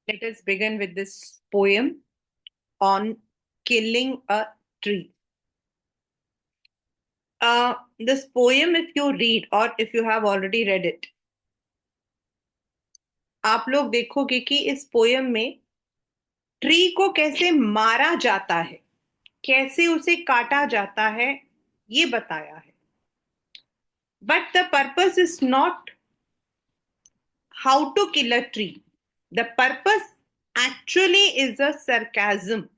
Let us begin with this poem on killing a tree. This poem, if you read or if you have already read it, आप लोग देखोगे कि इस poem में tree को कैसे मारा जाता है, कैसे उसे काटा जाता है, ये बताया है. But the purpose is not how to kill a tree. The purpose actually is a sarcasm.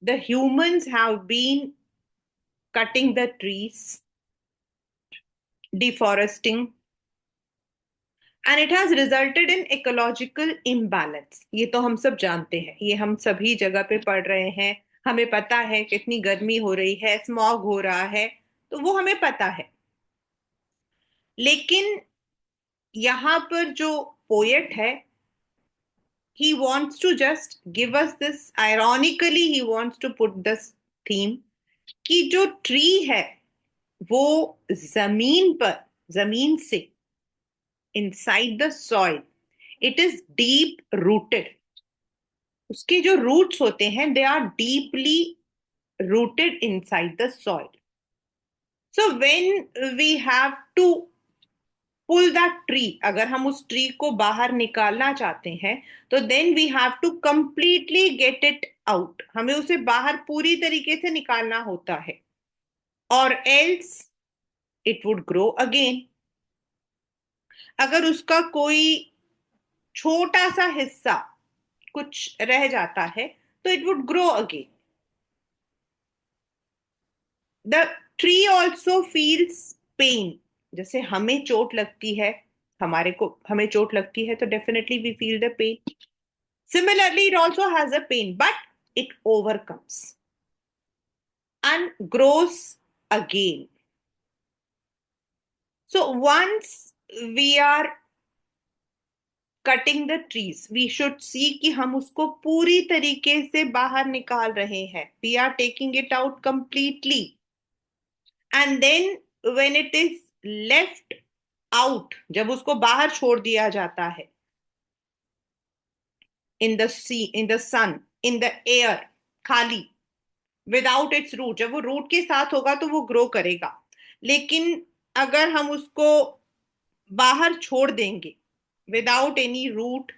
The humans have been cutting the trees, deforesting, and it has resulted in ecological imbalance. ये तो हम सब जानते हैं, ये हम सभी जगह पे पढ़ रहे हैं. हमें पता है कितनी गर्मी हो रही है, स्मॉग हो रहा है, तो वो हमें पता है. लेकिन यहाँ पर जो पोएट है, he wants to just give us this, ironically he wants to put this theme कि जो ट्री है वो जमीन पर, जमीन से, inside the soil, it is deep rooted. उसके जो रूट्स होते हैं, they are deeply rooted inside the soil. So when we have to pull that tree, अगर हम उस ट्री को बाहर निकालना चाहते हैं, तो then we have to completely get it out. हमें उसे बाहर पूरी तरीके से निकालना होता है, और else it would grow again. अगर उसका कोई छोटा सा हिस्सा कुछ रह जाता है, तो it would grow again. The tree also feels pen. जैसे हमें चोट लगती है, हमें चोट लगती है, तो definitely we feel the pain. Similarly it also has a pain, but it overcomes and grows again. So once we are cutting the trees, we should see कि हम उसको पूरी तरीके से बाहर निकाल रहे हैं. We are taking it out completely. And then when it is left out, जब उसको बाहर छोड़ दिया जाता है, in the sea, in the sun, in the air, खाली, विदाउट इट्स रूट, जब वो रूट के साथ होगा तो वो ग्रो करेगा. लेकिन अगर हम उसको बाहर छोड़ देंगे विदाउट एनी रूट,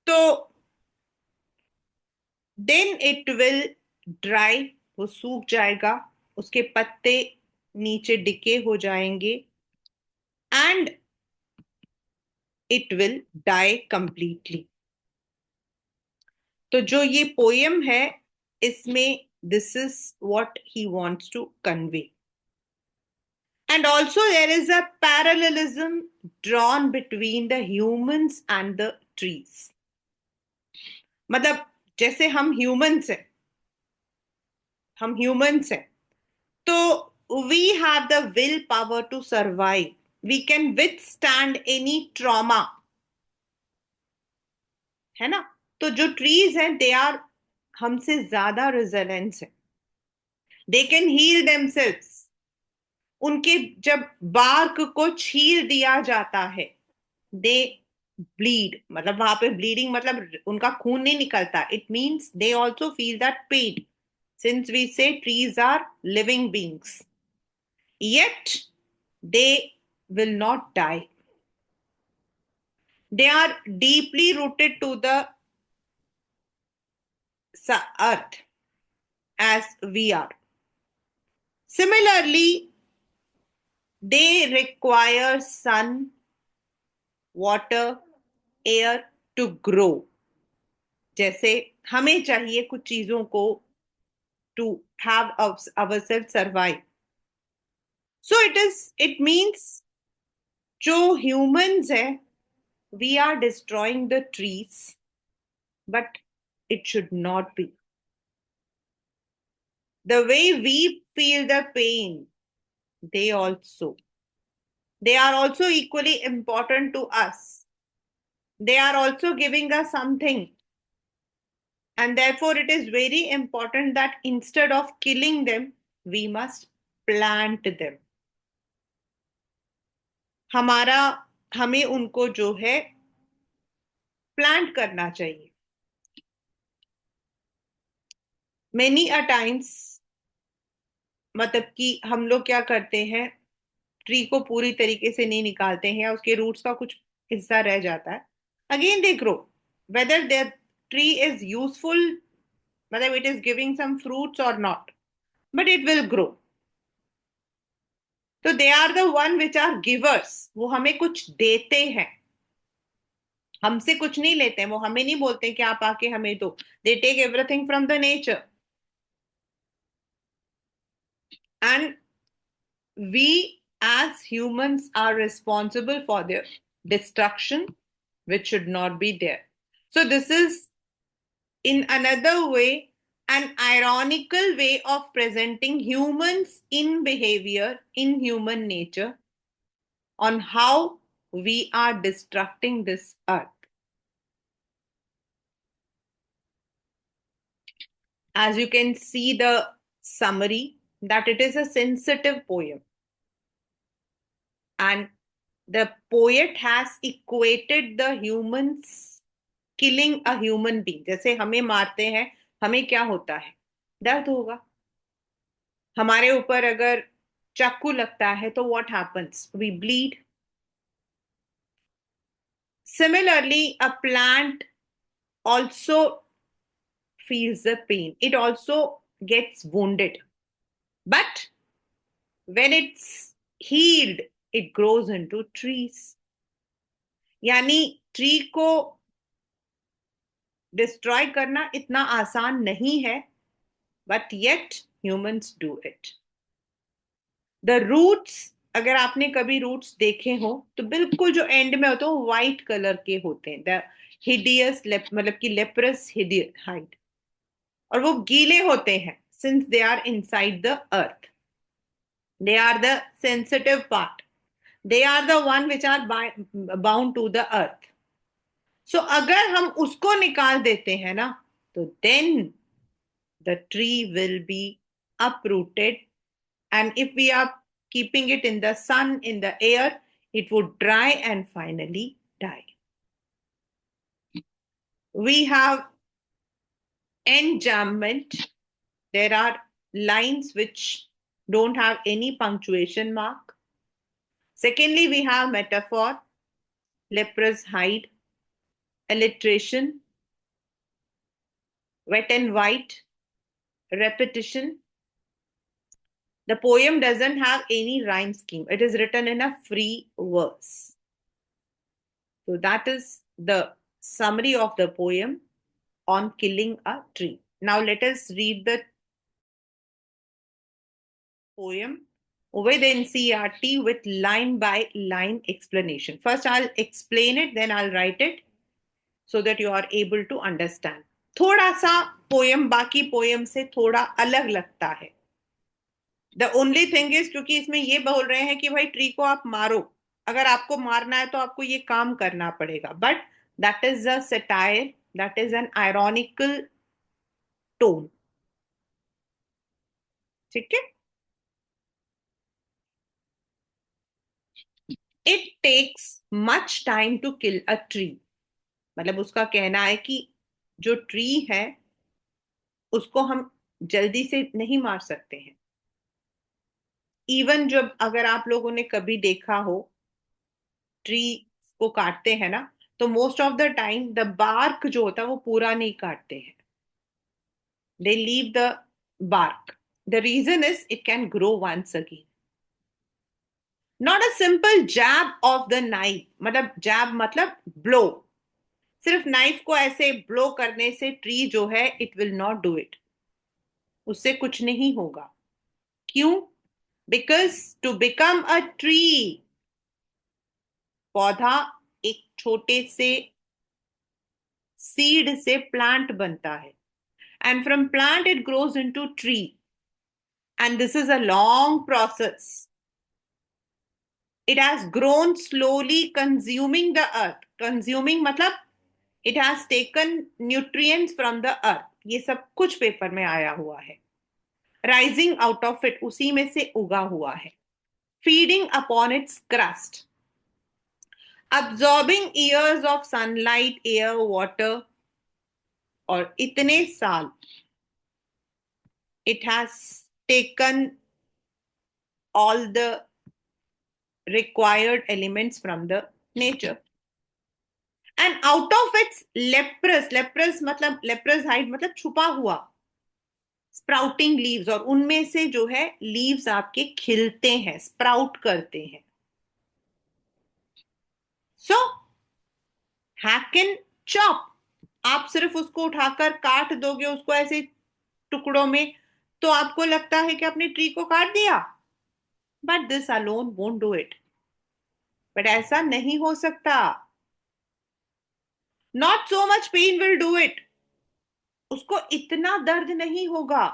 तो देन इट विल ड्राई, वो सूख जाएगा, उसके पत्ते नीचे डिके हो जाएंगे, and it will die completely. तो जो ये पोयम है, इसमें this is what he wants to convey. And also, there is a parallelism drawn between the humans and the trees. मतलब जैसे हम ह्यूमंस हैं, तो we have the will power to survive. We can withstand any trauma, है ना? तो जो trees हैं, दे आर हमसे ज्यादा रेजिलेंस है. They can heal themselves. उनके जब बार्क को छील दिया जाता है, दे ब्लीड, मतलब वहां पे ब्लीडिंग मतलब उनका खून नहीं निकलता. It means they also feel that pain, since we say trees are living beings. Yet they will not die. They are deeply rooted to the earth as we are. Similarly, they require sun, water, air to grow. जैसे हमें चाहिए कुछ चीजों को to have ourselves survive. So it means जो humans है, we are destroying the trees, but it should not be. The way we feel the pain, they are also equally important to us. They are also giving us something. And therefore, it is very important that instead of killing them, we must plant them. हमें उनको जो है plant करना चाहिए। Many a times मतलब कि हम लोग क्या करते हैं, ट्री को पूरी तरीके से नहीं निकालते हैं या उसके रूट्स का कुछ हिस्सा रह जाता है, again they grow, whether the tree is useful, मतलब it is giving some fruits और not, but it will grow. तो they are the one which are givers, वो हमें कुछ देते हैं, हमसे कुछ नहीं लेते हैं, वो हमें नहीं बोलते कि आप आके हमें दो, they take everything from the nature, and we as humans are responsible for their destruction, which should not be there. So this is in another way an ironical way of presenting humans in behavior, in human nature, on how we are destructing this earth. As you can see the summary, that it is a sensitive poem, and the poet has equated the humans killing a human being। जैसे हमें मारते हैं, हमें क्या होता है, दर्द होगा। हमारे ऊपर अगर चाकू लगता है तो what happens, we bleed। Similarly, a plant also feels the pain, it also gets wounded, but when it's healed it grows into trees। यानी ट्री को डिस्ट्रॉय करना इतना आसान नहीं है, but yet humans do it. The roots, अगर आपने कभी रूट्स देखे हो तो बिल्कुल जो एंड में होते हैं वो व्हाइट कलर के होते हैं, द हिडियस मतलब कि लेप्रस हाइड, और वो गीले होते हैं since they are inside the earth, they are the sensitive part, they are the one which are bound to the earth. So अगर हम उसको निकाल देते हैं ना, तो then the tree will be uprooted, and if we are keeping it in the sun, in the air, it would dry and finally die। We have enjambment, there are lines which don't have any punctuation mark। Secondly, we have metaphor, leprous hide, alliteration, wet and white, repetition. The poem doesn't have any rhyme scheme, it is written in a free verse। So that is the summary of the poem on killing a tree। Now let us read the poem with NCERT with line by line explanation। First I'll explain it, then I'll write it so that you are able to understand। थोड़ा सा poem बाकी poem से थोड़ा अलग लगता है। The only thing is, क्योंकि इसमें ये बोल रहे हैं कि भाई ट्री को आप मारो, अगर आपको मारना है तो आपको ये काम करना पड़ेगा, but that is a satire, that is an ironical tone. ठीक है। It takes much time to kill a tree, मतलब उसका कहना है कि जो ट्री है उसको हम जल्दी से नहीं मार सकते हैं। इवन जब अगर आप लोगों ने कभी देखा हो ट्री को काटते हैं ना, तो most of the time the bark जो होता है वो पूरा नहीं काटते हैं, they leave the bark. The reason is it can grow once again. Not a simple jab of the knife, मतलब जैब मतलब ब्लो, सिर्फ नाइफ को ऐसे ब्लो करने से ट्री जो है it will not do it, उससे कुछ नहीं होगा। क्यों? Because to become a tree, पौधा एक छोटे से सीड से प्लांट बनता है, and from plant it grows into tree, and this is a long process। it has grown slowly consuming the earth, consuming मतलब it has taken nutrients from the earth, ये सब कुछ पेपर में आया हुआ है। rising out of it, उसी में से उगा हुआ है। feeding upon its crust, absorbing years of sunlight, air, water, और इतने साल it has taken all the required elements from the nature. And out of its leprous मतलब leprous height मतलब छुपा हुआ स्प्राउटिंग लीव्स, और उनमें से जो है लीव्स आपके खिलते हैं, स्प्राउट करते हैं. सो हैक एंड चॉप, आप सिर्फ उसको उठाकर काट दोगे उसको ऐसे टुकड़ों में, तो आपको लगता है कि आपने ट्री को काट दिया. But this alone won't do it. But ऐसा नहीं हो सकता. Not so much pain will do it. उसको इतना दर्द नहीं होगा.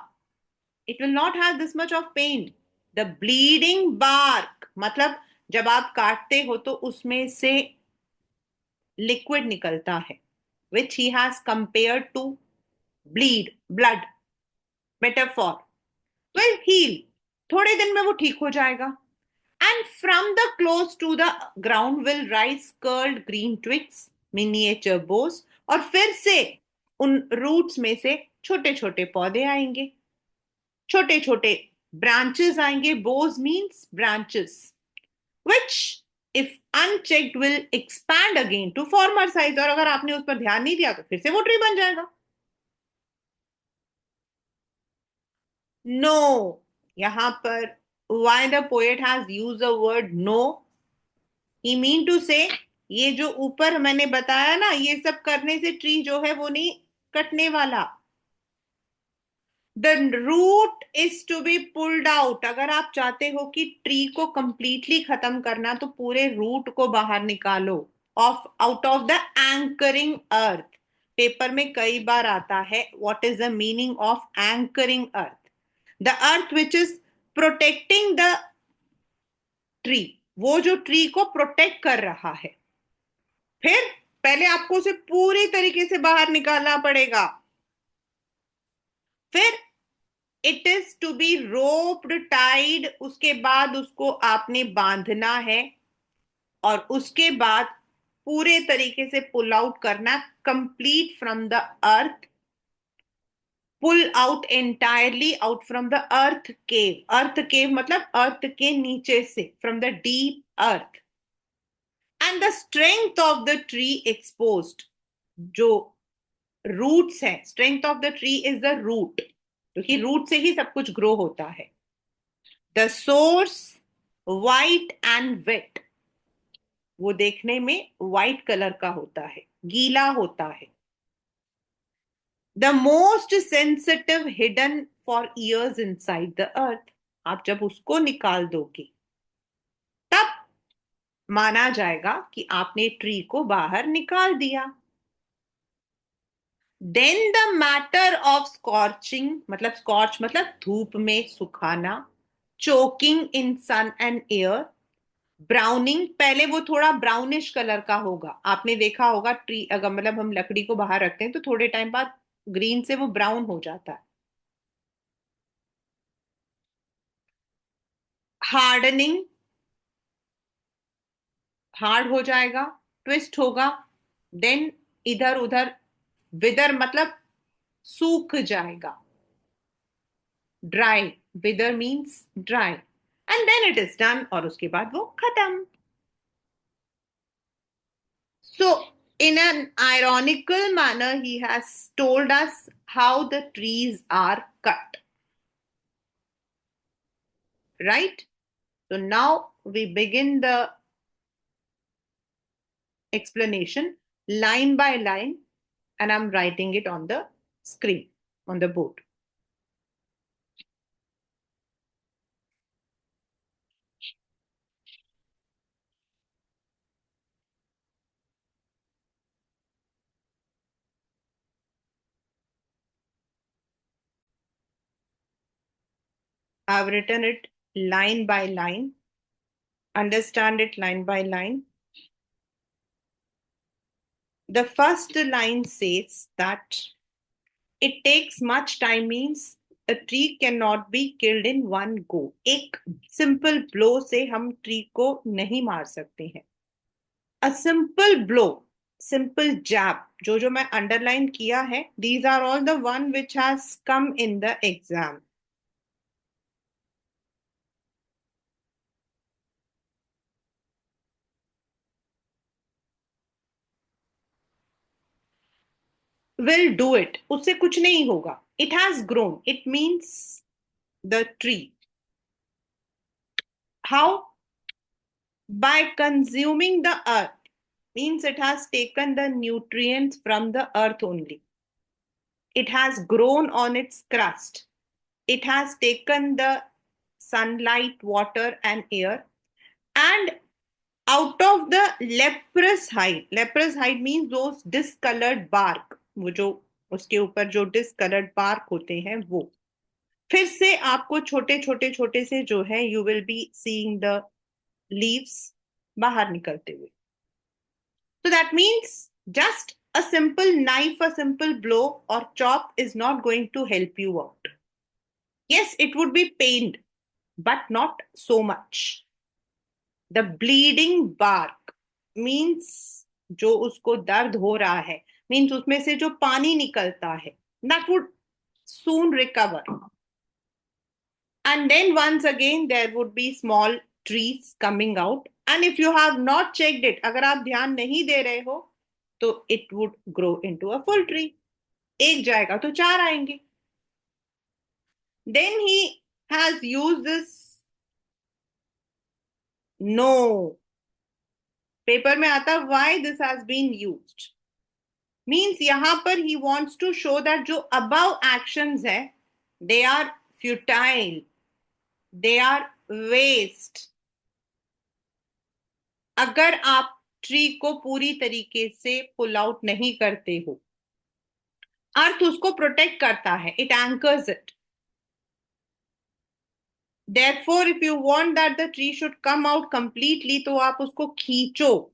It will not have this much of pain. The bleeding bark मतलब जब आप काटते हो तो उसमें से लिक्विड निकलता है, which he has compared to bleed, blood metaphor, will heal. थोड़े दिन में वो ठीक हो जाएगा. And from the close to the ground will rise curled green twigs, miniature boughs, और फिर से उन रूट्स में से छोटे छोटे पौधे आएंगे, छोटे छोटे ब्रांचेस आएंगे. Bose means branches, which if unchecked will expand again to former size. और अगर आपने उस पर ध्यान नहीं दिया तो फिर से वो ट्री बन जाएगा. नो, यहां पर why the poet has used the word no, he mean to say ये जो ऊपर मैंने बताया ना, ये सब करने से ट्री जो है वो नहीं कटने वाला. The root is to be pulled out. अगर आप चाहते हो कि ट्री को कंप्लीटली खत्म करना तो पूरे रूट को बाहर निकालो, of out of the anchoring earth. Paper में कई बार आता है what is the meaning of anchoring earth. The earth which is protecting the tree, वो जो ट्री को प्रोटेक्ट कर रहा है. फिर पहले आपको उसे पूरी तरीके से बाहर निकालना पड़ेगा. फिर it is to be roped tied, उसके बाद उसको आपने बांधना है, और उसके बाद पूरे तरीके से पुल आउट करना, complete from the earth, pull out entirely out from the earth cave. Earth cave मतलब अर्थ के नीचे से, from the deep earth. And the strength of the tree exposed. जो रूट्स है, strength of the tree is the root, क्योंकि root से ही सब कुछ ग्रो होता है. The source white and wet, वो देखने में वाइट कलर का होता है, गीला होता है. The most sensitive hidden for years inside the अर्थ. आप जब उसको निकाल दोगे तब माना जाएगा कि आपने ट्री को बाहर निकाल दिया. Then the matter of scorching मतलब स्कॉर्च मतलब धूप में सुखाना, choking in sun and air, browning, पहले वो थोड़ा ब्राउनिश कलर का होगा. आपने देखा होगा ट्री अगर मतलब हम लकड़ी को बाहर रखते हैं तो थोड़े टाइम बाद ग्रीन से वो ब्राउन हो जाता है. हार्डनिंग, हार्ड हो जाएगा, ट्विस्ट होगा. देन इधर उधर, विदर मतलब सूख जाएगा. Dry, wither means dry. And then it is done, और उसके बाद वो खत्म. So, in an ironical manner, he has told us how the trees are cut. Right? So, now we begin the explanation line by line, and I'm writing it on the screen, on the board. I've written it line by line. Understand it line by line. The first line says that it takes much time means a tree cannot be killed in one go. एक simple blow से हम tree को नहीं मार सकते हैं. A simple blow, simple jab, जो मैं underline किया है, these are all the one which has come in the exam. Will do it. उससे कुछ नहीं होगा. It has grown. It means the tree. How? By consuming the earth. Means it has taken the nutrients from the earth only. It has grown on its crust. It has taken the sunlight, water, and air. And out of the leprous hide means those discolored bark, वो जो उसके ऊपर जो discolored bark होते हैं वो फिर से आपको छोटे छोटे छोटे से जो है you will be seeing the leaves बाहर निकलते हुए. So that means just a simple knife, a simple blow or chop is not going to help you out. Yes, it would be pained, but not so much. The bleeding bark means जो उसको दर्द हो रहा है, means उसमें से जो पानी निकलता है, that would soon recover. And then once again there would be small trees coming out. And if you have not checked it, अगर आप ध्यान नहीं दे रहे हो, तो it would grow into a full tree. एक जाएगा तो चार आएंगे. Then he has used this. No. Paper में आता why this has been used. Means यहां पर he wants to show that जो above actions है, they are futile. They are waste. अगर आप ट्री को पूरी तरीके से पुल आउट नहीं करते हो, अर्थ उसको प्रोटेक्ट करता है, it anchors it. Therefore, if you want that the tree should come out completely, तो आप उसको खींचो,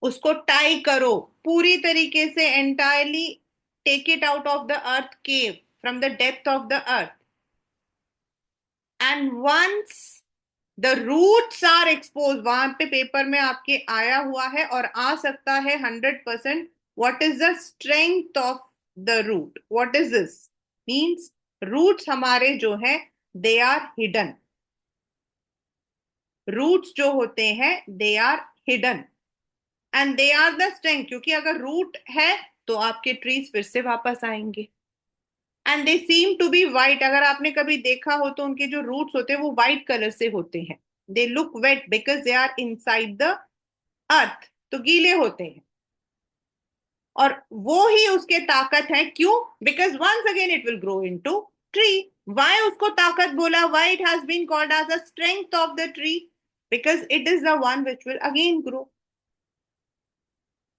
उसको टाई करो पूरी तरीके से, entirely take it out of the earth cave, from the depth of the earth. And once the roots are expose, वहां पे पेपर में आपके आया हुआ है और आ सकता है 100%. What is the strength of the root? What is this? Means roots हमारे जो है दे आर हिडन. रूट्स जो होते हैं they are hidden and they are the strength, क्योंकि अगर रूट है तो आपके ट्रीज फिर से वापस आएंगे. And they seem to be white. अगर आपने कभी देखा हो तो उनके जो रूट्स होते हैं वो वाइट कलर से होते हैं. They look wet because they are inside the earth, तो गीले होते हैं. और वो ही उसके ताकत है. क्यों? Because once again it will grow into tree. Why उसको ताकत बोला? Why it has been called as a strength of the tree? Because it is the one which will again grow.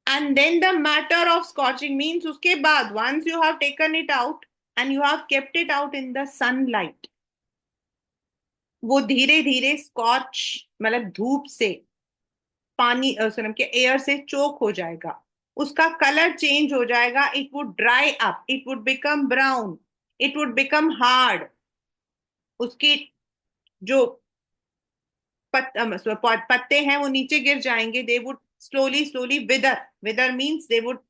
And then the matter of scorching means उसके बाद once you have taken it out and you have kept it out in the sunlight, वो धीरे धीरे scotch मतलब धूप से, पानी सनम के एयर से चोक हो जाएगा, उसका कलर चेंज हो जाएगा. It would dry up, it would become brown, it would become hard. उसकी जो पत्ते हैं वो नीचे गिर जाएंगे. They would slowly slowly wither. Wither means they would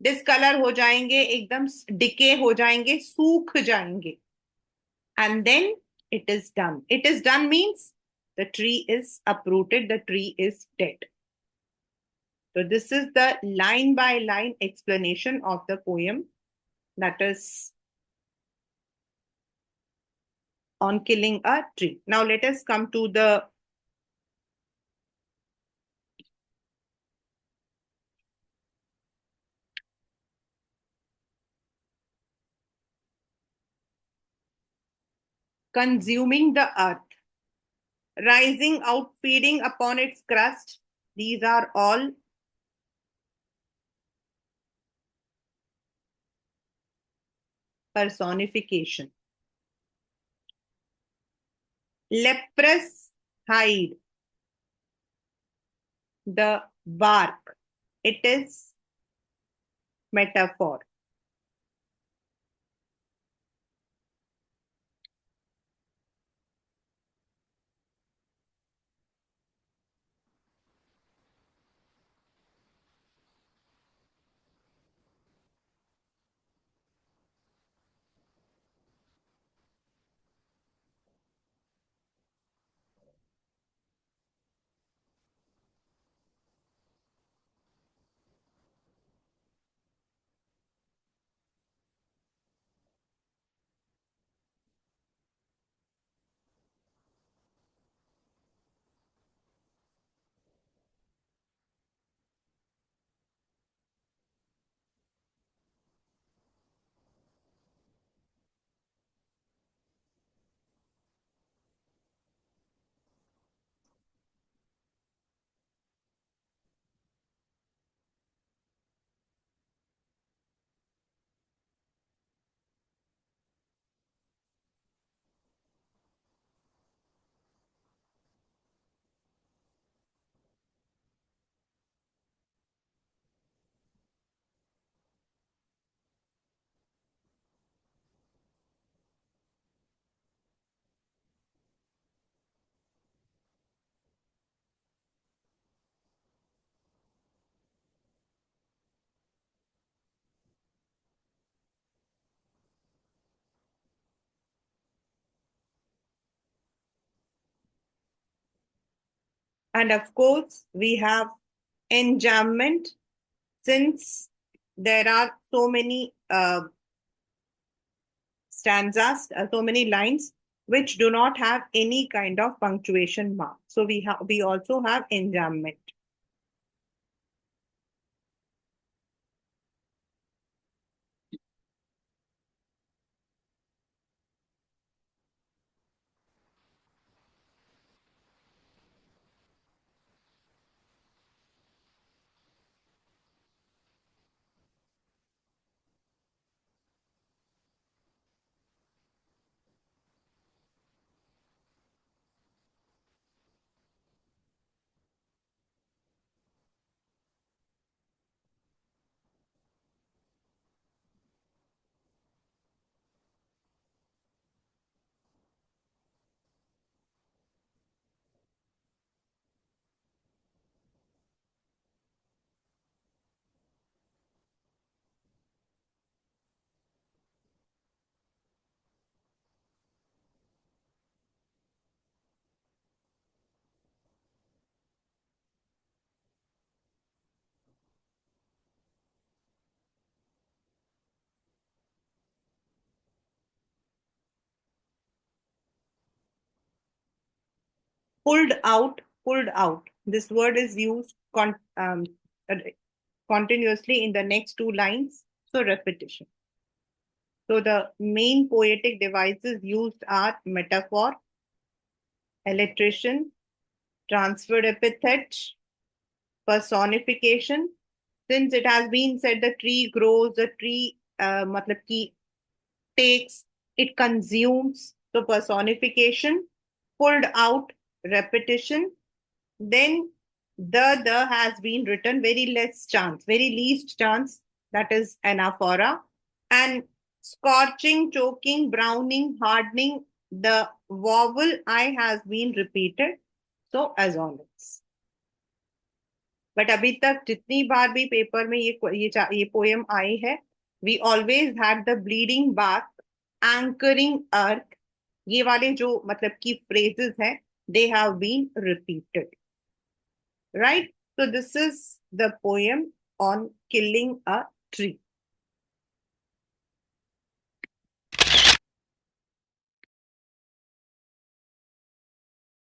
discolour हो जाएंगे, एकदम डिके हो जाएंगे, सूख जाएंगे. And then it is done. It is done means the tree is uprooted, the tree is dead. So this is the line by line explanation of the poem, that is on killing a tree. Now let us come to the consuming the earth, rising out, feeding upon its crust. These are all personification. Leprous hide, the bark, it is metaphor. And of course, we have enjambment, since there are so many stanzas, so many lines which do not have any kind of punctuation mark. So we also have enjambment. Pulled out, pulled out. This word is used uh, continuously in the next two lines. So repetition. So the main poetic devices used are metaphor, alliteration, transferred epithet, personification. Since it has been said the tree grows, the tree matlab ki takes, it consumes. So personification, pulled out, repetition. Then the has been written very less chance, very least chance, that is anaphora. And scorching, choking, browning, hardening, the vowel I has been repeated. So assonance. But अभी तक जितनी बार भी paper में ये poem आई है, we always had the bleeding bark, anchoring earth, ये वाले जो मतलब की फ्रेजेस हैं, they have been repeated, right? So this is the poem on killing a tree.